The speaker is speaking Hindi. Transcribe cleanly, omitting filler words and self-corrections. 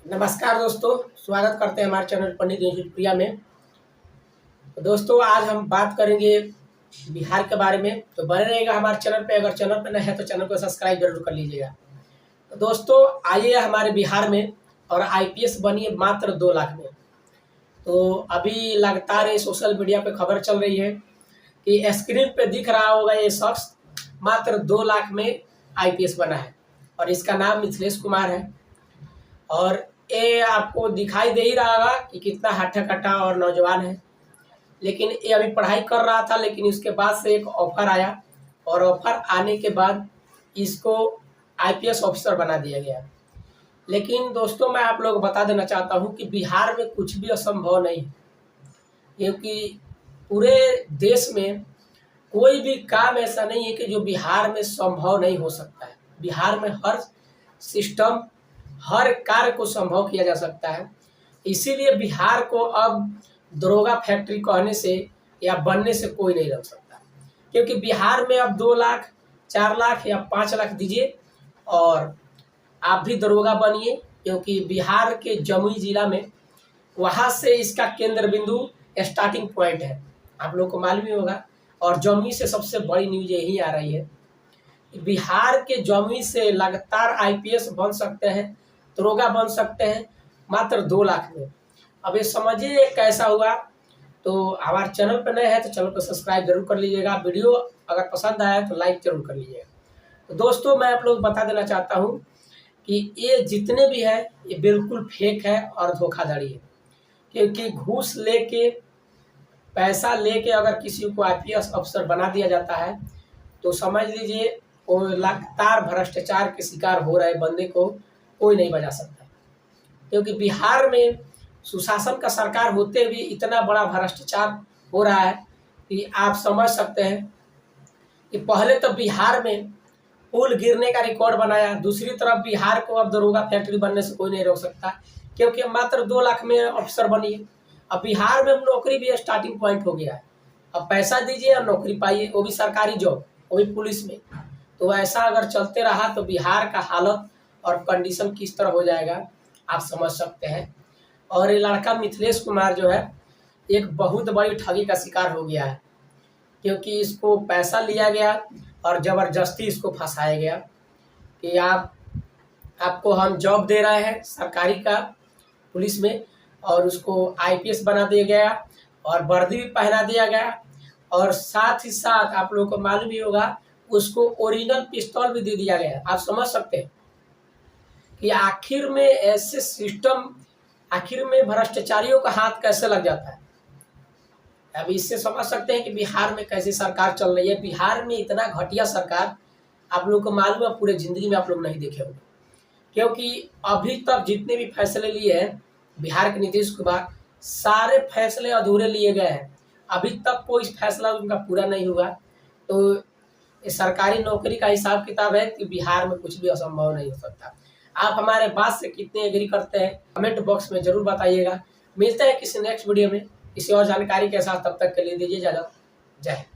नमस्कार दोस्तों, स्वागत करते हैं हमारे चैनल पंडित न्यूज प्रिया में। तो दोस्तों, आज हम बात करेंगे बिहार के बारे में। तो बने रहेगा हमारे चैनल पे। अगर चैनल पे नए है तो चैनल को सब्सक्राइब जरूर कर लीजिएगा। तो दोस्तों, आइए हमारे बिहार में और आईपीएस बनी है मात्र 2 लाख में। तो अभी लगातार ये सोशल मीडिया पे खबर चल रही है कि स्क्रीन पे दिख रहा होगा ये शख्स मात्र 2 लाख में आईपीएस बना है और इसका नाम मिथिलेश कुमार है। और ये आपको दिखाई दे ही रहा होगा कि कितना हट्टा-कट्टा और नौजवान है। लेकिन ये अभी पढ़ाई कर रहा था, लेकिन उसके बाद से एक ऑफ़र आया और ऑफ़र आने के बाद इसको आईपीएस ऑफ़िसर बना दिया गया। लेकिन दोस्तों, मैं आप लोगों को बता देना चाहता हूँ कि बिहार में कुछ भी असंभव नहीं है, क्योंकि पूरे देश में कोई भी काम ऐसा नहीं है कि जो बिहार में संभव नहीं हो सकता है। बिहार में हर सिस्टम, हर कार्य को संभव किया जा सकता है। इसीलिए बिहार को अब दरोगा फैक्ट्री कहने से या बनने से कोई नहीं रोक सकता, क्योंकि बिहार में अब 2 लाख, 4 लाख या 5 लाख दीजिए और आप भी दरोगा बनिए। क्योंकि बिहार के जमुई जिला में वहाँ से इसका केंद्र बिंदु स्टार्टिंग पॉइंट है, आप लोग को मालूम ही होगा। और जमुई से सबसे बड़ी न्यूज यही आ रही है, बिहार के जमुई से लगातार आईपीएस बन सकते हैं, दरोगा बन सकते हैं मात्र 2 लाख में। अब ये समझिए कैसा हुआ। तो हमारे चैनल पर नए हैं तो चैनल को सब्सक्राइब जरूर कर लीजिएगा। वीडियो अगर पसंद आया तो लाइक जरूर कर लीजिएगा। तो दोस्तों, मैं आप लोग बता देना चाहता हूँ कि ये जितने भी है ये बिल्कुल फेक है और धोखाधड़ी है। क्योंकि घूस लेके, पैसा लेके अगर किसी को आईपीएस अफसर बना दिया जाता है तो समझ लीजिए वो लगातार भ्रष्टाचार के शिकार हो रहे बंदे को कोई नहीं बचा सकता। क्योंकि बिहार में सुशासन का सरकार होते भी इतना बड़ा भ्रष्टाचार हो रहा है कि आप समझ सकते हैं कि पहले तो बिहार में पुल गिरने का रिकॉर्ड बनाया, दूसरी तरफ बिहार को अब दरोगा फैक्ट्री बनने से कोई नहीं रोक सकता, क्योंकि मात्र 2 लाख में अफसर बनिए। अब बिहार में नौकरी भी स्टार्टिंग पॉइंट हो गया है। अब पैसा दीजिए और नौकरी पाइए, वो भी सरकारी जॉब, वो भी पुलिस में। तो ऐसा अगर चलते रहा तो बिहार का हालत और कंडीशन किस तरह हो जाएगा आप समझ सकते हैं। और ये लड़का मिथिलेश कुमार जो है एक बहुत बड़ी ठगी का शिकार हो गया है, क्योंकि इसको पैसा लिया गया और ज़बरदस्ती इसको फंसाया गया कि आपको हम जॉब दे रहे हैं सरकारी का पुलिस में, और उसको आईपीएस बना दिया गया और वर्दी भी पहना दिया गया। और साथ ही साथ आप लोगों को मालूम ही होगा उसको ओरिजिनल पिस्तौल भी दे दिया गया। आप समझ सकते हैं कि आखिर में ऐसे सिस्टम, आखिर में भ्रष्टाचारियों का हाथ कैसे लग जाता है। अब इससे समझ सकते हैं कि बिहार में कैसी सरकार चल रही है। बिहार में इतना घटिया सरकार आप लोगों को मालूम है पूरे ज़िंदगी में आप लोग नहीं देखे होंगे। क्योंकि अभी तक जितने भी फैसले लिए हैं बिहार के नीतीश कुमार, सारे फैसले अधूरे लिए गए हैं। अभी तक कोई फैसला उनका पूरा नहीं हुआ। तो ये सरकारी नौकरी का हिसाब किताब है कि बिहार में कुछ भी असंभव नहीं हो सकता। आप हमारे बात से कितने एग्री करते हैं कमेंट बॉक्स में ज़रूर बताइएगा। मिलते हैं किसी नेक्स्ट वीडियो में किसी और जानकारी के साथ। तब तक के लिए दीजिए इजाज़त। जय हिंद।